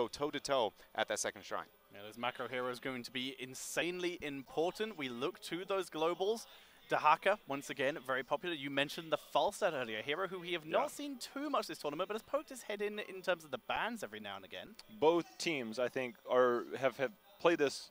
go toe-to-toe at that second shrine. Yeah, those macro heroes going to be insanely important. We look to those globals. Dahaka, once again, very popular. You mentioned the Falstad earlier, a hero who we have not seen too much this tournament, but has poked his head in terms of the bans every now and again. Both teams, I think, have played this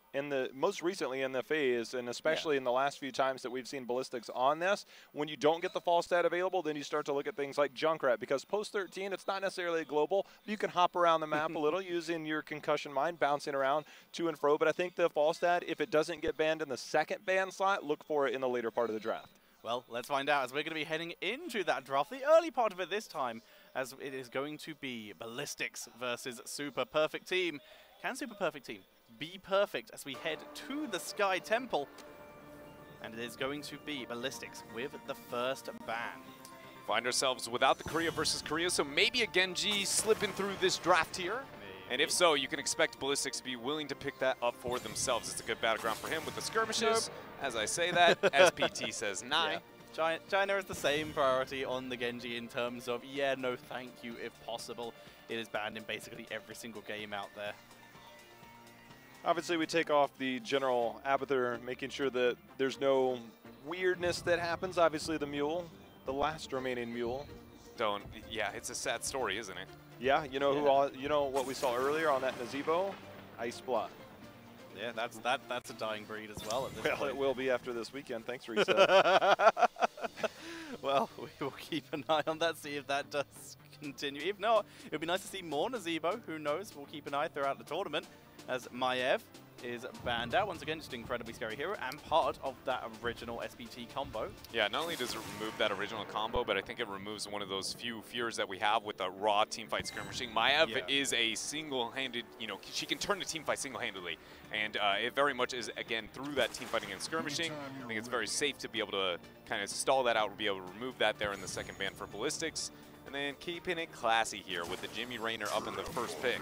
most recently in the phase, and especially in the last few times that we've seen Ballistix on this. When you don't get the Falstad available, then you start to look at things like Junkrat, because post 13, it's not necessarily a global. You can hop around the map a little using your concussion mine, bouncing around to and fro. But I think the Falstad, if it doesn't get banned in the second ban slot, look for it in the later part of the draft. Well, let's find out, as we're going to be heading into that draft, the early part of it this time, as it is going to be Ballistix versus Super Perfect Team. Can Super Perfect Team be perfect as we head to the Sky Temple? And it is going to be Ballistix with the first ban. Find ourselves without the Korea versus Korea, so maybe a Genji slipping through this draft here. And if so, you can expect Ballistix to be willing to pick that up for themselves. It's a good battleground for him with the skirmishes. As I say that, SPT says nah. Yeah. China is the same priority on the Genji in terms of, no thank you if possible. It is banned in basically every single game out there. Obviously, we take off the general Abathur, making sure that there's no weirdness that happens. Obviously, the mule, the last remaining mule. It's a sad story, isn't it? Yeah, you know you know what we saw earlier on that Nazebo? Ice Blood. Yeah, that's a dying breed as well at this point. It will be after this weekend. Thanks, Reset. Well, we will keep an eye on that, see if that does continue. If not, it would be nice to see more Nazebo. Who knows? We'll keep an eye throughout the tournament, as Maiev is banned out. Once again, just an incredibly scary hero and part of that original SPT combo. Yeah, not only does it remove that original combo, but I think it removes one of those few fears that we have with the raw teamfight skirmishing. Maiev is a single-handed, she can turn the teamfight single-handedly. And it very much is, again, through that teamfighting and skirmishing. I think it's very safe to be able to kind of stall that out and be able to remove that there in the second ban for Ballistix. And then keeping it classy here with the Jimmy RAYNOR up in the first pick.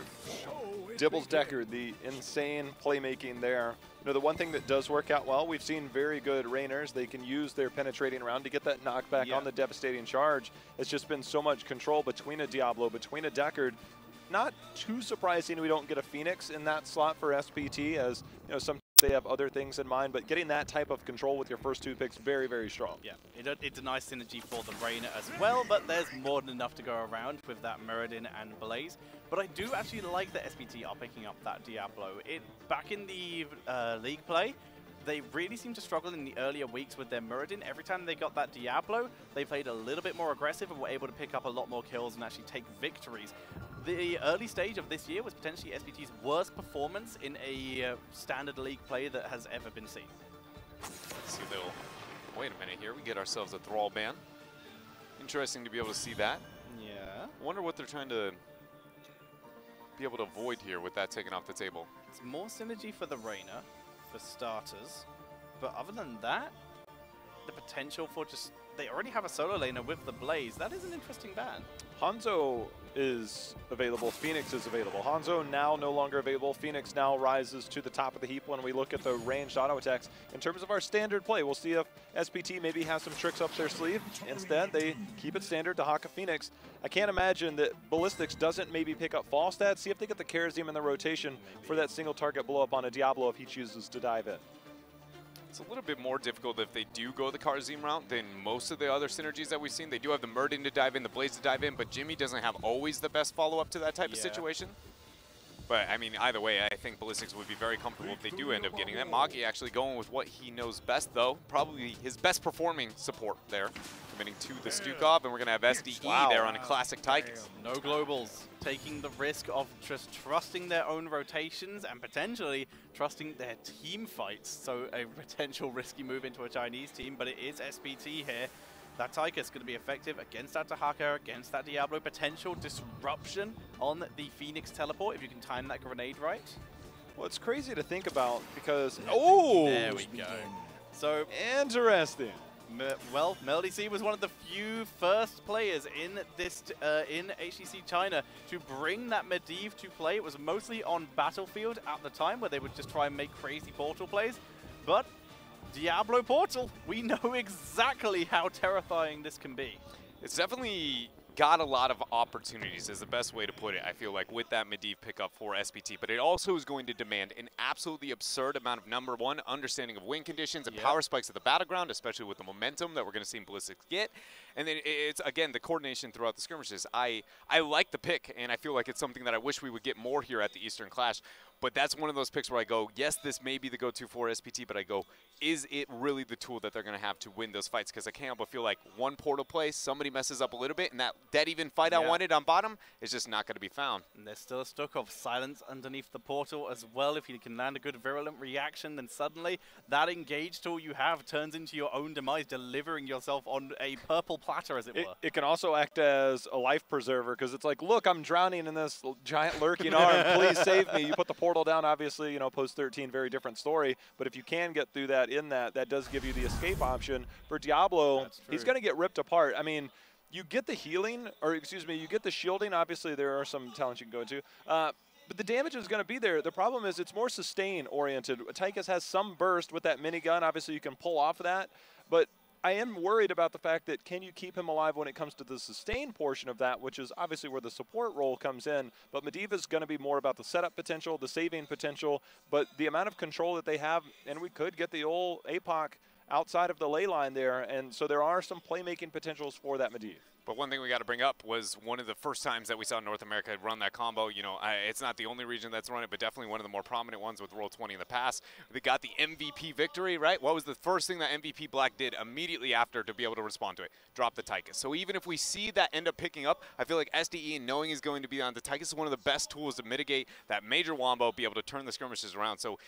Dibbles Deckard, the insane playmaking there. The one thing that does work out well, we've seen very good RAYNORs. They can use their penetrating round to get that knockback on the devastating charge. It's just been so much control between a Diablo, between a Deckard. Not too surprising we don't get a Phoenix in that slot for SPT, as sometimes they have other things in mind, but getting that type of control with your first two picks, very, very strong. Yeah, it's a nice synergy for the RAYNOR as well, but there's more than enough to go around with that Muradin and Blaze. But I do actually like that SPT are picking up that Diablo. Back in the league play, they really seemed to struggle in the earlier weeks with their Muradin. Every time they got that Diablo, they played a little bit more aggressive and were able to pick up a lot more kills and actually take victories. The early stage of this year was potentially SPT's worst performance in a standard league play that has ever been seen. Let's see, wait a minute here. We get ourselves a THRALL ban. Interesting to be able to see that. Yeah. I wonder what they're trying to be able to avoid here with that taken off the table. It's more synergy for the RAYNOR, for starters. But other than that, the potential for they already have a solo laner with the Blaze. That is an interesting ban. HANZO is available. Phoenix is available. HANZO now no longer available. Phoenix now rises to the top of the heap when we look at the ranged auto attacks. In terms of our standard play, we'll see if SPT maybe has some tricks up their sleeve. Instead, they keep it standard to Haka Phoenix. I can't imagine that Ballistix doesn't maybe pick up Falstad. See if they get the Kharazim in the rotation for that single target blow up on a Diablo if he chooses to dive in. It's a little bit more difficult if they do go the Kharazim route than most of the other synergies that we've seen. They do have the Muradin to dive in, the Blaze to dive in, but Jimmy doesn't have always the best follow-up to that type of situation. But, I mean, either way, I think Ballistix would be very comfortable if they do end up getting that. Magi actually going with what he knows best, though. Probably his best performing support there. Committing to the Stukov, and we're going to have SDE there on a classic Tychus. No globals. Taking the risk of just trusting their own rotations and potentially trusting their team fights. So a potential risky move into a Chinese team, but it is SPT here. That Tychus is going to be effective against that Dahaka, against that Diablo. Potential disruption on the Phoenix teleport if you can time that grenade right. Well, it's crazy to think about because... Oh! There we go. So interesting. Well, MeldyC was one of the few first players in this in HGC China to bring that Medivh to play. It was mostly on Battlefield at the time, where they would just try and make crazy portal plays. But Diablo Portal, we know exactly how terrifying this can be. It's definitely got a lot of opportunities is the best way to put it, I feel like, with that Medivh pickup for SPT. But it also is going to demand an absolutely absurd amount of, number one, understanding of wind conditions and power spikes at the battleground, especially with the momentum that we're going to see Ballistix get. And then it's, again, the coordination throughout the skirmishes. I like the pick, and I feel like it's something that I wish we would get more here at the Eastern Clash. But that's one of those picks where I go, yes, this may be the go-to for SPT, but I go, is it really the tool that they're going to have to win those fights? Because I can't help but feel like one portal play, somebody messes up a little bit, and that dead even fight I wanted on bottom is just not going to be found. And there's still a stock of silence underneath the portal as well. If you can land a good virulent reaction, then suddenly that engage tool you have turns into your own demise, delivering yourself on a purple platter, as it were. It can also act as a life preserver, because it's like, look, I'm drowning in this giant lurking arm. Please save me. You put the portal down, obviously, you know, post 13, very different story. But if you can get through that that does give you the escape option. For Diablo, he's going to get ripped apart. I mean, you get the healing, or excuse me, you get the shielding. Obviously, there are some talents you can go into. But the damage is going to be there. The problem is it's more sustain-oriented. Tychus has some burst with that minigun. Obviously, you can pull off of that. But I am worried about the fact that can you keep him alive when it comes to the sustain portion of that, which is obviously where the support role comes in. But Medivh is going to be more about the setup potential, the saving potential, but the amount of control that they have, and we could get the old APOC outside of the ley line there, and so there are some playmaking potentials for that Medivh. But one thing we got to bring up was one of the first times that we saw North America run that combo. You know, it's not the only region that's run it, but definitely one of the more prominent ones with Roll 20 in the past. They got the MVP victory, right? What was the first thing that MVP Black did immediately after to be able to respond to it? Drop the Tychus. So even if we see that end up picking up, I feel like SDE, and knowing he's going to be on the Tychus, is one of the best tools to mitigate that major wombo, be able to turn the skirmishes around. So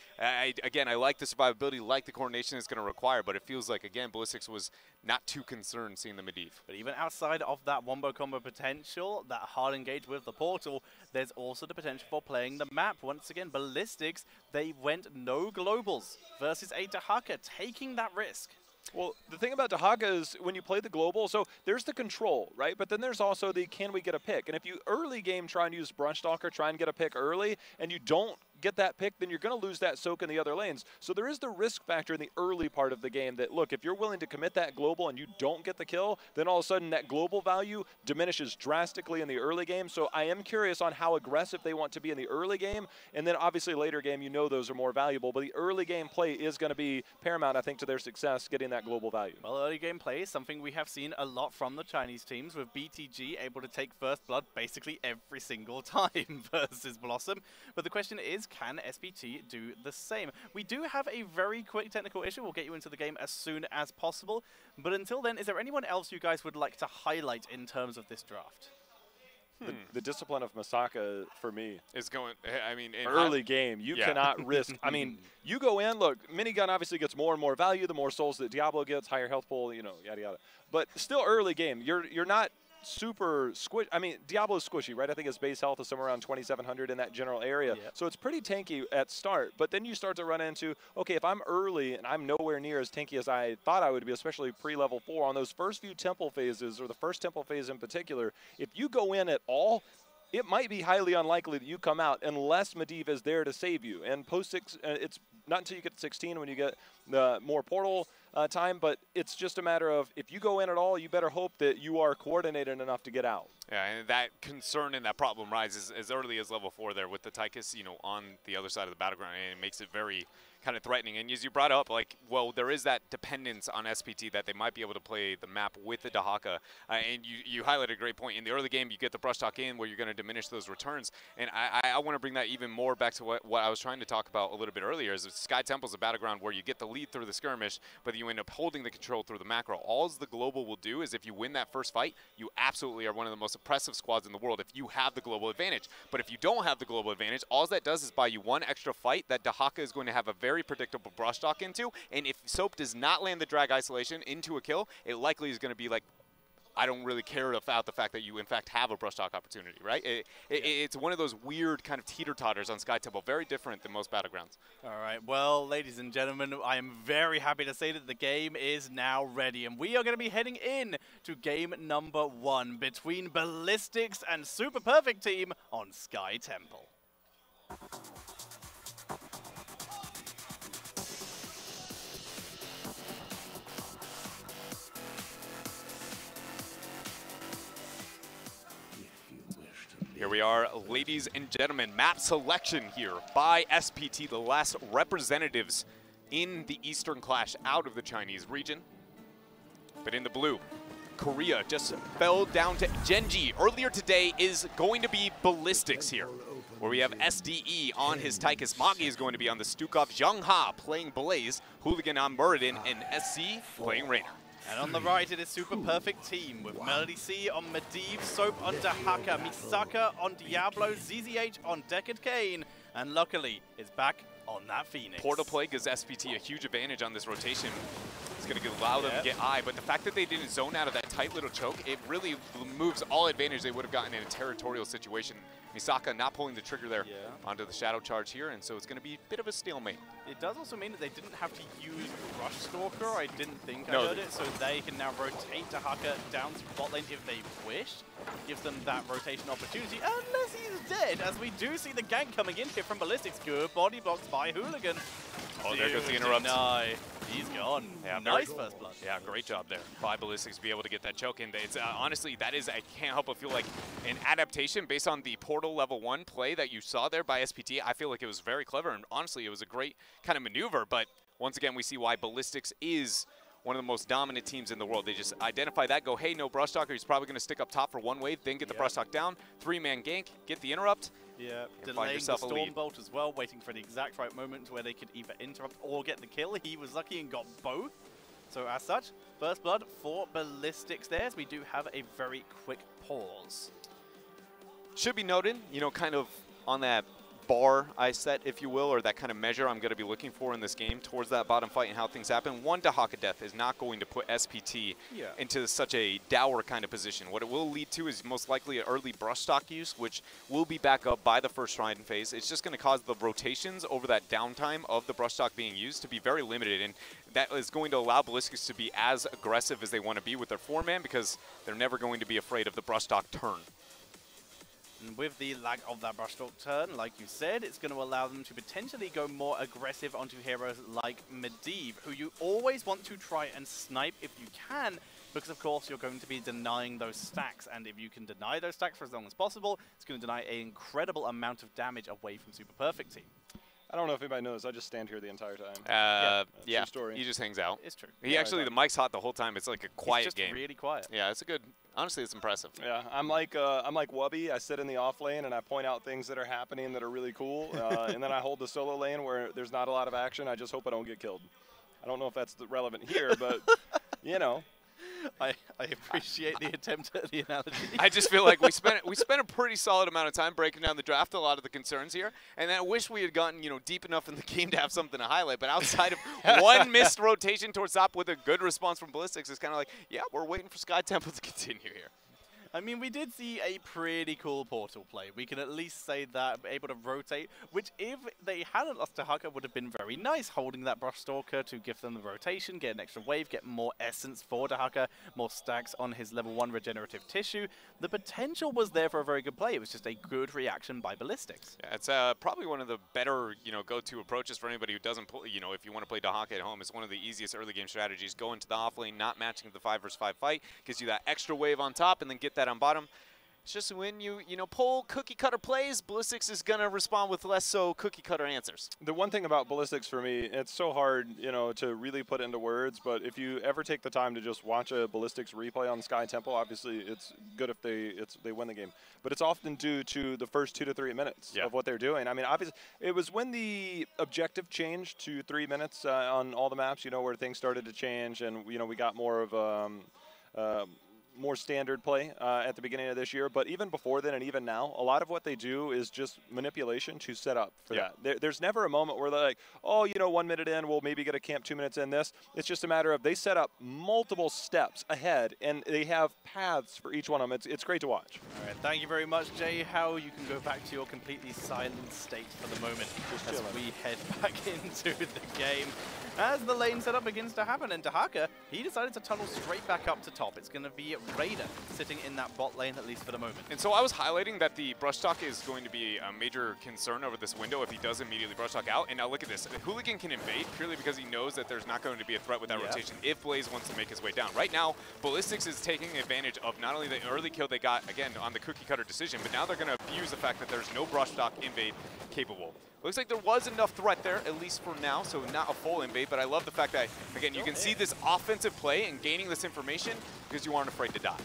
again, I like the survivability, like the coordination it's going to require, but it feels like, again, Ballistix was not too concerned seeing the Medivh. But even outside of that wombo combo potential, that hard engage with the portal, there's also the potential for playing the map. Once again, Ballistix, they went no globals versus a Dahaka, taking that risk. Well, the thing about Dahaka is when you play the global, so there's the control, right? But then there's also the can we get a pick? And if you early game try and use Brunstalker, try and get a pick early, and you don't get that pick, then you're going to lose that soak in the other lanes. So there is the risk factor in the early part of the game that, look, if you're willing to commit that global and you don't get the kill, then all of a sudden that global value diminishes drastically in the early game. So I am curious on how aggressive they want to be in the early game. And then obviously later game, you know those are more valuable. But the early game play is going to be paramount, I think, to their success, getting that global value. Well, early game play is something we have seen a lot from the Chinese teams, with BTG able to take first blood basically every single time versus Blossom. But the question is, can SPT do the same? We do have a very quick technical issue. We'll get you into the game as soon as possible. But until then, is there anyone else you guys would like to highlight in terms of this draft? The discipline of Masaka, for me, is going, I mean, in early game, you cannot risk. I mean, you go in, look, minigun obviously gets more and more value, the more souls that Diablo gets, higher health pool, you know, yada, yada. But still early game, you're not super squish. I mean, Diablo's squishy, right? I think his base health is somewhere around 2,700 in that general area. Yep. So it's pretty tanky at start. But then you start to run into, okay, if I'm early and I'm nowhere near as tanky as I thought I would be, especially pre-level 4, on those first few temple phases, or the first temple phase in particular, if you go in at all, it might be highly unlikely that you come out unless Medivh is there to save you. And post-6, it's not until you get to 16 when you get the more portal time, but it's just a matter of if you go in at all, you better hope that you are coordinated enough to get out. Yeah, and that concern and that problem rises as early as level 4 there with the Tychus, you know, on the other side of the battleground, and it makes it very kind of threatening. And as you brought up, like, well, there is that dependence on SPT that they might be able to play the map with the Dahaka. And you highlighted a great point. In the early game, you get the brush talk in where you're going to diminish those returns. And I want to bring that even more back to what I was trying to talk about a little bit earlier, is Sky Temple's a battleground where you get the lead through the skirmish, but you end up holding the control through the macro. All the global will do is if you win that first fight, you absolutely are one of the most oppressive squads in the world if you have the global advantage. But if you don't have the global advantage, all that does is buy you one extra fight that Dahaka is going to have a very predictable brush talk into. And if Soap does not land the drag isolation into a kill, it likely is going to be like, I don't really care about the fact that you, in fact, have a brush talk opportunity, right? It's one of those weird kind of teeter-totters on Sky Temple, very different than most battlegrounds. All right, well, ladies and gentlemen, I am very happy to say that the game is now ready, and we are going to be heading in to game number 1 between Ballistix and Super Perfect Team on Sky Temple. we are, ladies and gentlemen. Map selection here by SPT, the last representatives in the Eastern Clash out of the Chinese region. But in the blue, Korea just fell down to Genji. Earlier today is going to be Ballistix here, where we have SDE on his Tychus. Magi is going to be on the Stukov. Zhang Ha playing Blaze, Hooligan on Muradin, and SC playing RAYNOR. And on the right, it is Super Perfect Team with Melody C on Medivh, Soap on Dahaka, Misaka on Diablo, ZZH on Deckard Cain, and luckily, it's back on that Phoenix. Portal play gives SPT a huge advantage on this rotation. It's going to allow them to get eye, but the fact that they didn't zone out of that tight little choke, it really removes all advantage they would have gotten in a territorial situation. Misaka not pulling the trigger there onto the shadow charge here, and so it's going to be a bit of a stalemate. It does also mean that they didn't have to use Rush Stalker. I didn't think I heard it, so they can now rotate Dahaka down to bot lane if they wish. Gives them that rotation opportunity, unless he's dead, as we do see the gank coming in here from Ballistix. Good body blocks by Hooligan. Oh, there goes the interrupt. He's gone. Yeah, nice first blood. Yeah, great job there by Ballistix to be able to get that choke in. It's honestly, that is, I can't help but feel like an adaptation based on the Portal level 1 play that you saw there by SPT. I feel like it was very clever, and honestly, it was a great kind of maneuver. But once again, we see why Ballistix is one of the most dominant teams in the world. They just identify that, go, hey, no brush talker. He's probably going to stick up top for one wave, then get the brush talk down, 3-man gank, get the interrupt. Yeah, delaying the Storm Bolt as well, waiting for the exact right moment where they could either interrupt or get the kill. He was lucky and got both. So as such, first blood for Ballistix there, as we do have a very quick pause. Should be noted, you know, kind of on that bar I set, if you will, or that kind of measure I'm going to be looking for in this game towards that bottom fight and how things happen. One Dahaka death is not going to put SPT into such a dour kind of position. What it will lead to is most likely an early brush stock use, which will be back up by the first shrine phase. It's just going to cause the rotations over that downtime of the brush stock being used to be very limited, and that is going to allow Ballistix to be as aggressive as they want to be with their 4-man, because they're never going to be afraid of the brush stock turn. And with the lack of that brush stalk turn, like you said, it's going to allow them to potentially go more aggressive onto heroes like Medivh, who you always want to try and snipe if you can, because of course you're going to be denying those stacks, and if you can deny those stacks for as long as possible, it's going to deny an incredible amount of damage away from Super Perfect Team. I don't know if anybody knows, I just stand here the entire time. Yeah, he just hangs out. It's true. He actually, the mic's hot the whole time. It's like a quiet game. It's just really quiet. Yeah, it's a good, honestly, it's impressive. Yeah, I'm like Wubby. I sit in the off lane and I point out things that are happening that are really cool. And then I hold the solo lane where there's not a lot of action. I just hope I don't get killed. I don't know if that's relevant here, but, you know. I appreciate the attempt at the analogy. I just feel like we spent a pretty solid amount of time breaking down the draft, a lot of the concerns here, and I wish we had gotten, you know, deep enough in the game to have something to highlight. But outside of one missed rotation towards top with a good response from Ballistix, it's kind of like, yeah, we're waiting for Sky Temple to continue here. I mean, we did see a pretty cool Portal play. We can at least say that, able to rotate, which if they hadn't lost to Haka would have been very nice, holding that Brush Stalker to give them the rotation, get an extra wave, get more essence for Dahaka, more stacks on his level 1 regenerative tissue. The potential was there for a very good play. It was just a good reaction by Ballistix. Yeah, it's probably one of the better, you know, go-to approaches for anybody who doesn't, you know, if you want to play Dahaka at home. It's one of the easiest early game strategies. Go into the off lane, not matching the 5 versus 5 fight, gives you that extra wave on top, and then get that on bottom. It's just when you pull cookie cutter plays, Ballistix is gonna respond with less so cookie cutter answers. The one thing about Ballistix for me, it's so hard, you know, to really put into words, but if you ever take the time to just watch a Ballistix replay on Sky Temple, obviously it's good if they win the game. But it's often due to the first 2 to 3 minutes of what they're doing. I mean, obviously, it was when the objective changed to 3 minutes on all the maps, you know, where things started to change, and you know, we got more of more standard play at the beginning of this year. But even before then and even now, a lot of what they do is just manipulation to set up for that. There's never a moment where they're like, oh, you know, 1 minute in, we'll maybe get a camp 2 minutes in this. It's just a matter of they set up multiple steps ahead, and they have paths for each one of them. It's great to watch. All right, thank you very much, Jay. How you can go back to your completely silent state for the moment as we head back into the game. As the lane setup begins to happen, and Dahaka, he decided to tunnel straight back up to top. It's going to be RAYNOR sitting in that bot lane, at least for the moment. And so I was highlighting that the brush talk is going to be a major concern over this window if he does immediately brush talk out. And now look at this. Hooligan can invade purely because he knows that there's not going to be a threat with that rotation if Blaze wants to make his way down. Right now, Ballistix is taking advantage of not only the early kill they got, again, on the cookie cutter decision, but now they're going to abuse the fact that there's no brush talk invade capable. Looks like there was enough threat there, at least for now, so not a full invade, but I love the fact that, again, you can see this offensive play and gaining this information because you aren't afraid to die.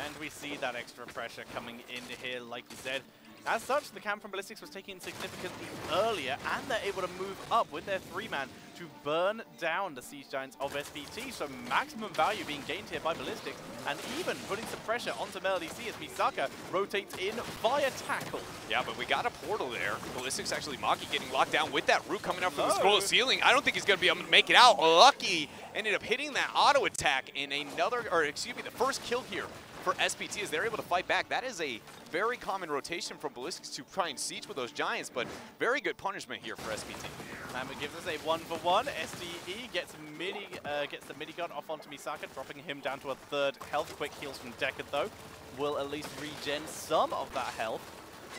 And we see that extra pressure coming in here, like you said. As such, the camp from Ballistix was taken significantly earlier, and they're able to move up with their 3-man to burn down the Siege Giants of SPT. So maximum value being gained here by Ballistix, and even putting some pressure onto Melody C as Misaka rotates in via tackle. Yeah, but we got a portal there. Ballistix actually, Maki getting locked down with that root coming up from the scroll ceiling. I don't think he's going to be able to make it out. Lucky ended up hitting that auto attack in another, or excuse me, the first kill here for SPT as they're able to fight back. That is a very common rotation from Ballistix to try and siege with those Giants, but very good punishment here for SPT. And it gives us a 1-for-1. SDE gets the minigun off onto Misaka, dropping him down to a 3rd health. Quick heals from Deckard, though, will at least regen some of that health.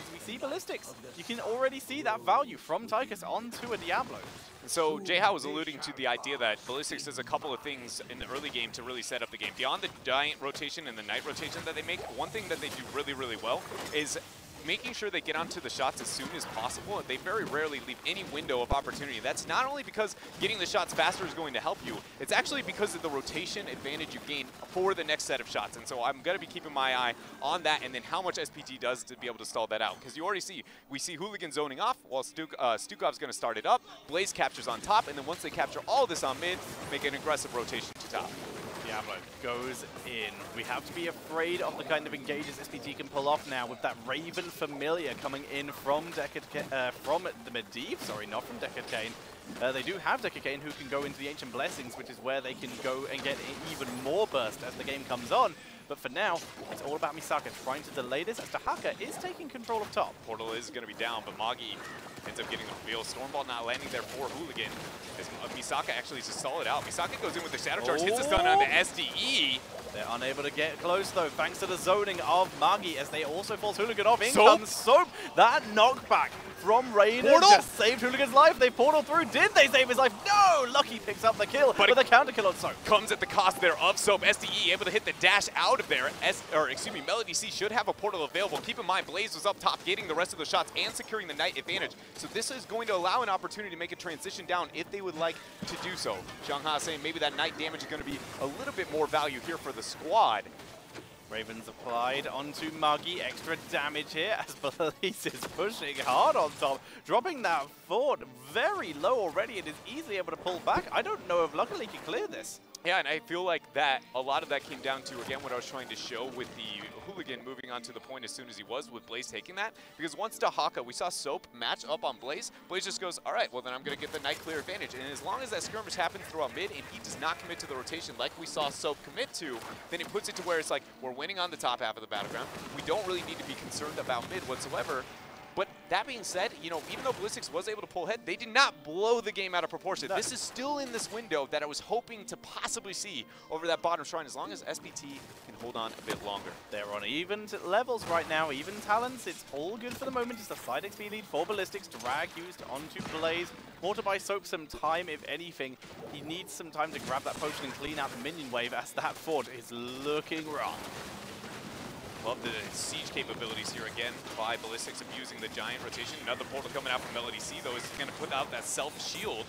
As we see Ballistix, you can already see that value from Tychus onto a Diablo. So Jayhow was alluding to the idea that Ballistix does a couple of things in the early game to really set up the game. Beyond the Giant rotation and the Knight rotation that they make, one thing that they do really, really well is making sure they get onto the shots as soon as possible. They very rarely leave any window of opportunity. That's not only because getting the shots faster is going to help you, it's actually because of the rotation advantage you gain for the next set of shots. And so I'm going to be keeping my eye on that and then how much SPT does to be able to stall that out. Because you already see, we see Hooligan zoning off while Stukov's going to start it up. Blaze captures on top, and then once they capture all this on mid, make an aggressive rotation to top. Diablo goes in. We have to be afraid of the kind of engages SPT can pull off now with that Raven Familiar coming in from from the Medivh, sorry, not from Deckard Cain. They do have Deckard Cain who can go into the Ancient Blessings, which is where they can go and get even more burst as the game comes on. But for now, it's all about Misaka trying to delay this as Tahaka is taking control of top. Portal is going to be down, but Magi ends up getting the reveal. Stormball not landing there for Hooligan. As Misaka actually just stall it out. Misaka goes in with the Shadow Charge, hits the stun on the SDE. They're unable to get close though, thanks to the zoning of Magi as they also force Hooligan off. In comes Soap. That knockback from RAYNOR just saved Hooligan's life. They portal through. Did they save his life? No! Lucky picks up the kill, but with a counter kill on Soap. Comes at the cost there of Soap. SDE able to hit the dash out of there. Melody C should have a portal available. Keep in mind, Blaze was up top getting the rest of the shots and securing the Knight advantage. So this is going to allow an opportunity to make a transition down if they would like to do so. Xiangha saying maybe that Knight damage is going to be a little bit more value here for the squad. Ravens applied onto Magi, extra damage here as Police is pushing hard on top, dropping that fort very low already and is easily able to pull back. I don't know if luckily he can clear this. Yeah, and I feel like that a lot of that came down to, again, what I was trying to show with the Hooligan moving on to the point as soon as he was, with Blaze taking that. Because once Tahaka, we saw Soap match up on Blaze, Blaze just goes, all right, well then I'm going to get the Knight clear advantage. And as long as that skirmish happens throughout mid and he does not commit to the rotation like we saw Soap commit to, then it puts it to where it's like, we're winning on the top half of the battleground. We don't really need to be concerned about mid whatsoever. But that being said, you know, even though Ballistix was able to pull ahead, they did not blow the game out of proportion. This is still in this window that I was hoping to possibly see over that bottom shrine as long as SPT can hold on a bit longer. They're on even levels right now, even talents. It's all good for the moment. It's a slight XP lead for Ballistix. Drag used onto Blaze. More to buy Soap some time, if anything. He needs some time to grab that potion and clean out the minion wave as that fort is looking rough. Love the siege capabilities here again by Ballistix abusing the Giant rotation. Another portal coming out from Melody C, though, is going to put out that self-shield.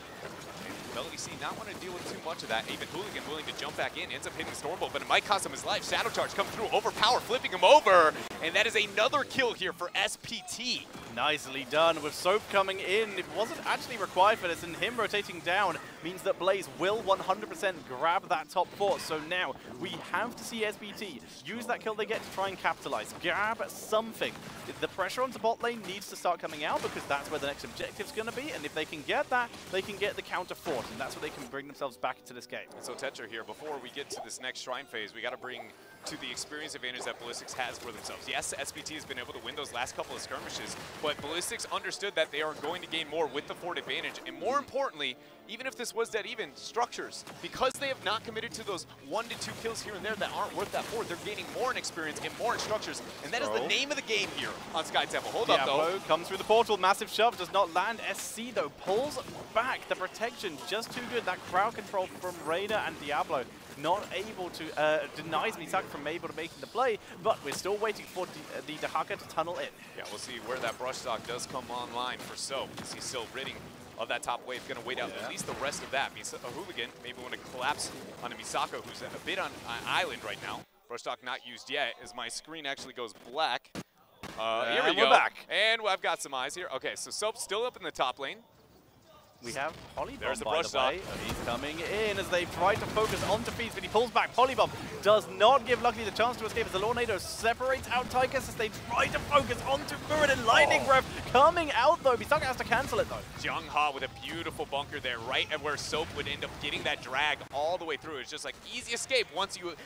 Melody C not want to deal with too much of that. Even Hooligan willing to jump back in, ends up hitting Stormbolt, but it might cost him his life. Shadow Charge comes through, overpower, flipping him over, and that is another kill here for SPT. Nicely done with Soap coming in. It wasn't actually required for this, and him rotating down means that Blaze will 100% grab that top fort. So now we have to see SPT use that kill they get to try and capitalize. Grab something. The pressure onto bot lane needs to start coming out because that's where the next objective's going to be, and if they can get that, they can get the counter fort, and that's where they can bring themselves back into this game. And so Tetra here, before we get to this next shrine phase, we got to bring to the experience advantage that Ballistix has for themselves. Yes, SPT has been able to win those last couple of skirmishes, but but Ballistix understood that they are going to gain more with the fort advantage. And more importantly, even if this was dead even, structures, because they have not committed to those 1 to 2 kills here and there that aren't worth that fort, they're gaining more in experience and more in structures. And that is the name of the game here on Sky Temple. Hold up, though. Comes through the portal, massive shove, does not land. SC, though, pulls back. The protection just too good. That crowd control from RAYNOR and Diablo. Not able to, denies Misaka from able to making the play, but we're still waiting for the Dahaka to tunnel in. Yeah, we'll see where that brush stock does come online for Soap. You see Soap ridding of that top wave, going to wait out at least the rest of that. A Hooligan maybe want to collapse onto Misaka, who's a bit on an island right now. Brush stock not used yet, as my screen actually goes black. Here we go. We're back. And I've got some eyes here. Okay, so Soap's still up in the top lane. We have Polybomb, There's the by brush the way. He's coming in as they try to focus onto Feast, but he pulls back. Polybomb does not give Luckily the chance to escape as the Lornado separates out Tychus as they try to focus onto Muradin. Lightning Breath coming out, though. Misaka has to cancel it, though. Jung Ha with a beautiful bunker there, right at where Soap would end up getting that drag all the way through. It's just like easy escape once you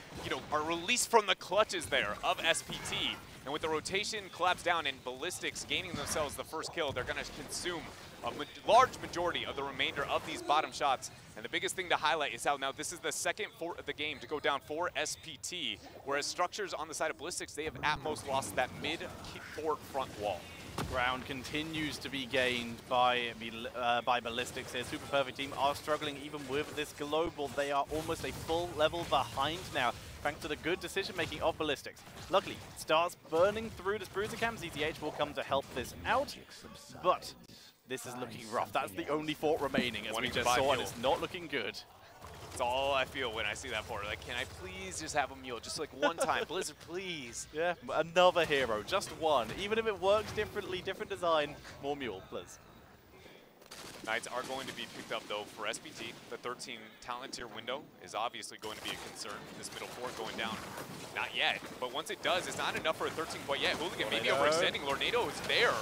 are released from the clutches there of SPT. And with the rotation collapsed down and Ballistix gaining themselves the first kill, they're going to consume a large majority of the remainder of these bottom shots. And the biggest thing to highlight is how now this is the second fort of the game to go down for SPT, whereas structures on the side of Ballistix, they have at most lost that mid-fort front wall. Ground continues to be gained by Ballistix here. Super Perfect team are struggling even with this global. They are almost a full level behind now, thanks to the good decision-making of Ballistix. Luckily, starts burning through this Bruiser Camp. ZTH will come to help this out, but this is looking rough. That's the only fort remaining, as we just saw, and it's not looking good. That's all I feel when I see that fort. Like, can I please just have a mule? Just like one time. Blizzard, please. Yeah, another hero, just one. Even if it works differently, different design, more mule, please. Knights are going to be picked up, though, for SPT. The 13 talent tier window is obviously going to be a concern. This middle fort going down. Not yet. But once it does, it's not enough for a 13 quite yet. Hooligan maybe overextending. Lornado is there.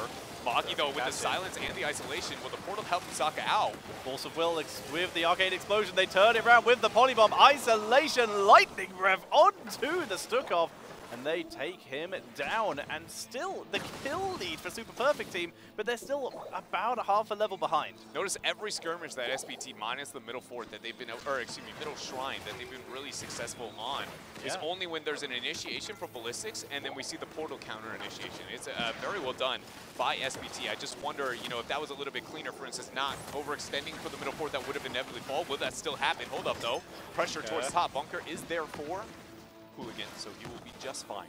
Moggy, though, with the silence and the isolation. Will the portal help Misaka out? Force of Will with the Arcade Explosion. They turn it around with the Polybomb. Isolation, Lightning Rev onto the Stukov. And they take him down, and still the kill lead for Super Perfect team, but they're still about a half a level behind. Notice every skirmish that SPT minus the middle fort that they've been, or excuse me, middle shrine that they've been really successful on is only when there's an initiation from Ballistix, and then we see the portal counter initiation. It's very well done by SPT. I just wonder, if that was a little bit cleaner, for instance, not overextending for the middle fort that would have inevitably fall. Will that still happen? Hold up, though. Pressure towards top. Bunker is there for Hooligan, so he will be just fine.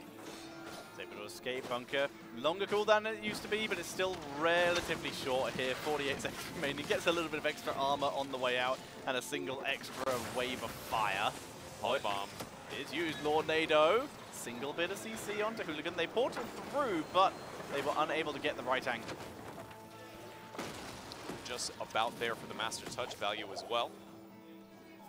He's able to escape. Bunker, longer cooldown than it used to be, but it's still relatively short here. 48 seconds remaining. Gets a little bit of extra armor on the way out, and a single extra wave of fire. Polybomb is used. Lornado, single bit of CC onto Hooligan. They ported through, but they were unable to get the right angle. Just about there for the Master Touch value as well.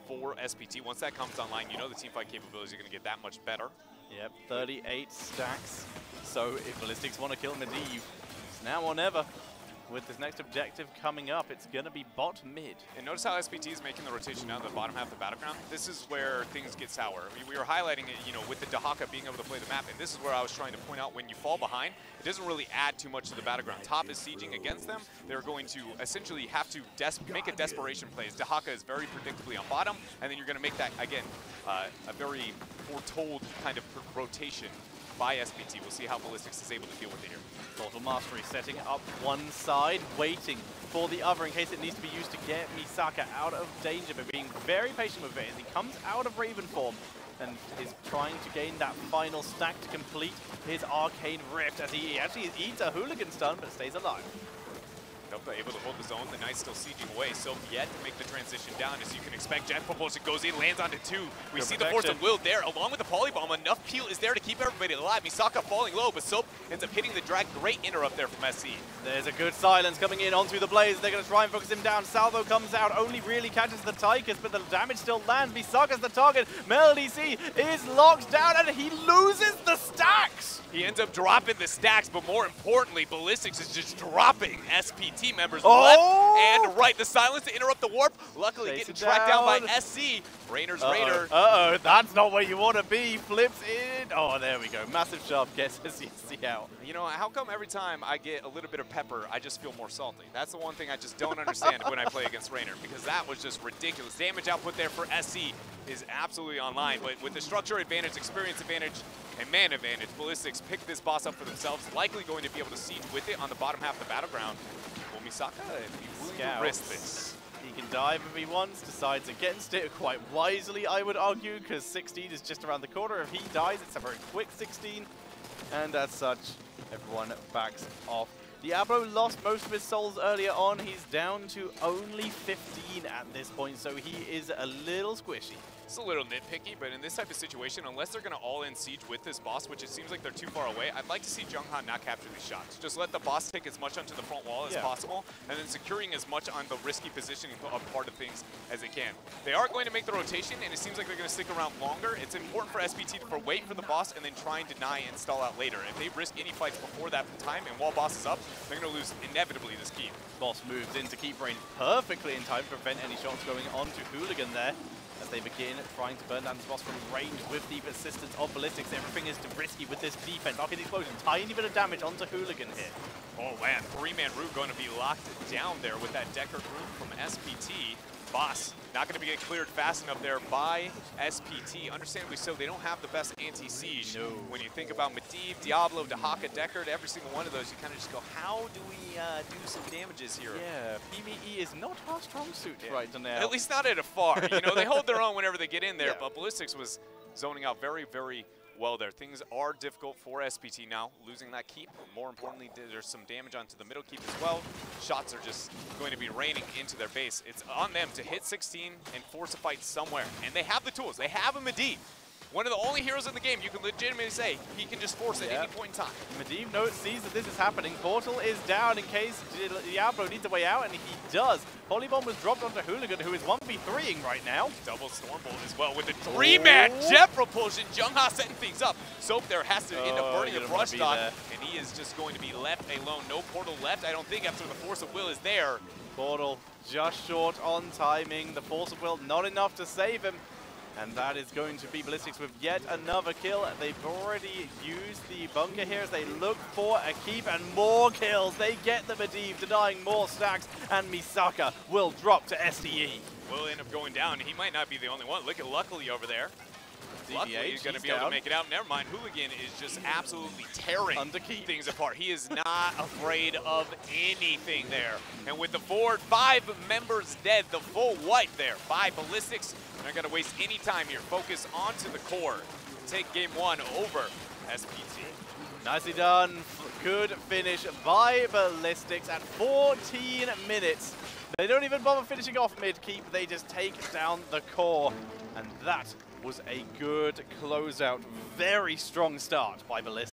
For SPT. Once that comes online, the teamfight capabilities are going to get that much better. Yep, 38 stacks. So if Ballistix want to kill Medivh, it's now or never. With this next objective coming up, it's going to be bot mid. And notice how SPT is making the rotation now to the bottom half of the battleground. This is where things get sour. I mean, we were highlighting it, with the Dahaka being able to play the map, and this is where I was trying to point out when you fall behind, it doesn't really add too much to the battleground. Top is sieging against them. They're going to essentially have to make a desperation play. Dahaka is very predictably on bottom, and then you're going to make that, again, a very foretold kind of rotation by SPT. We'll see how Ballistix is able to deal with it here. Total Mastery setting up one side, waiting for the other in case it needs to be used to get Misaka out of danger, but being very patient with it as he comes out of Raven form and is trying to gain that final stack to complete his Arcane Rift as he actually eats a Hooligan stun but stays alive. Able to hold the zone. The Knight's still sieging away. So yet to make the transition down, as you can expect. Jet Propulsion goes in, lands onto 2. We see the Force of Will there, along with the Polybomb. Enough peel is there to keep everybody alive. Misaka falling low, but Soap ends up hitting the drag. Great interrupt there from SC. There's a good silence coming in onto the Blaze. They're going to try and focus him down. Salvo comes out, only really catches the Tychus, but the damage still lands. Misaka's the target. Melody C is locked down, and he loses the stacks. He ends up dropping the stacks, but more importantly, Ballistix is just dropping SPT. team members Oh! left and right. The silence to interrupt the warp. Luckily Chase getting it tracked down by down. SC. RAYNOR's Raider. Uh-oh, that's not where you want to be. Flips in. Oh, there we go. Massive shove gets SC out. You know, how come every time I get a little bit of pepper, I just feel more salty? That's the one thing I just don't understand when I play against RAYNOR, because that was just ridiculous. Damage output there for SC is absolutely online, but with the structure advantage, experience advantage, and man advantage, Ballistix picked this boss up for themselves, likely going to be able to siege with it on the bottom half of the battleground. Will Misaka be willing to risk this? He can dive if he wants, decides against it quite wisely, I would argue, because 16 is just around the corner. If he dies, it's a very quick 16, and as such, everyone backs off. Diablo lost most of his souls earlier on. He's down to only 15 at this point, so he is a little squishy. It's a little nitpicky, but in this type of situation, unless they're going to all-in siege with this boss, which it seems like they're too far away, I'd like to see Jungha not capture these shots. Just let the boss take as much onto the front wall as possible, and then securing as much on the risky positioning part of things as they can. They are going to make the rotation, and it seems like they're going to stick around longer. It's important for SPT to wait for the boss and then try and deny and stall out later. If they risk any fights before that time, and while boss is up, they're going to lose inevitably this keep. Boss moves in to keep Rain perfectly in time to prevent any shots going on to Hooligan there. As they begin trying to burn down this boss from range with the assistance of Ballistix. Everything is too risky with this defense. Rocket explosion, tiny bit of damage onto Hooligan here. Oh man, three-man root going to be locked down there with that Decker group from SPT. Boss not going to be get cleared fast enough there by SPT. Understandably so, they don't have the best anti-siege. No. When you think about Medivh, Diablo, Dahaka, Deckard, every single one of those, you kind of just go, how do we do some damages here? Yeah, PvE is not our strong suit right now. At least not at a far. You know, they hold their own whenever they get in there, but Ballistix was zoning out very, very well there. Things are difficult for SPT now, losing that keep. More importantly, there's some damage onto the middle keep as well. Shots are just going to be raining into their base. It's on them to hit 16 and force a fight somewhere. And they have the tools. They have a Medivh. One of the only heroes in the game you can legitimately say he can just force it at any point in time. Medivh sees that this is happening. Portal is down in case Diablo needs a way out, and he does. Polybomb was dropped onto Hooligan, who is 1v3ing right now. Double Stormbolt as well with the three-man jet propulsion. Jungha setting things up. Soap there has to end up burning the brush stock, and he is just going to be left alone. No portal left, I don't think, after the Force of Will is there. Portal just short on timing. The Force of Will not enough to save him. And that is going to be Ballistix with yet another kill. They've already used the bunker here as they look for a keep and more kills. They get the Medivh, denying more stacks, and Misaka will drop to SDE. Will end up going down. He might not be the only one. Look at Luckily over there. Luckily, he's going to be able to make it out. Never mind, Hooligan is just absolutely tearing things apart. He is not afraid of anything there. And with the 5 members dead, the full wipe there by Ballistix. They're not going to waste any time here. Focus onto the core. Take game 1 over SPT. Nicely done. Good finish by Ballistix at 14 minutes. They don't even bother finishing off mid-keep. They just take down the core. And that was a good closeout. Very strong start by Ballistix.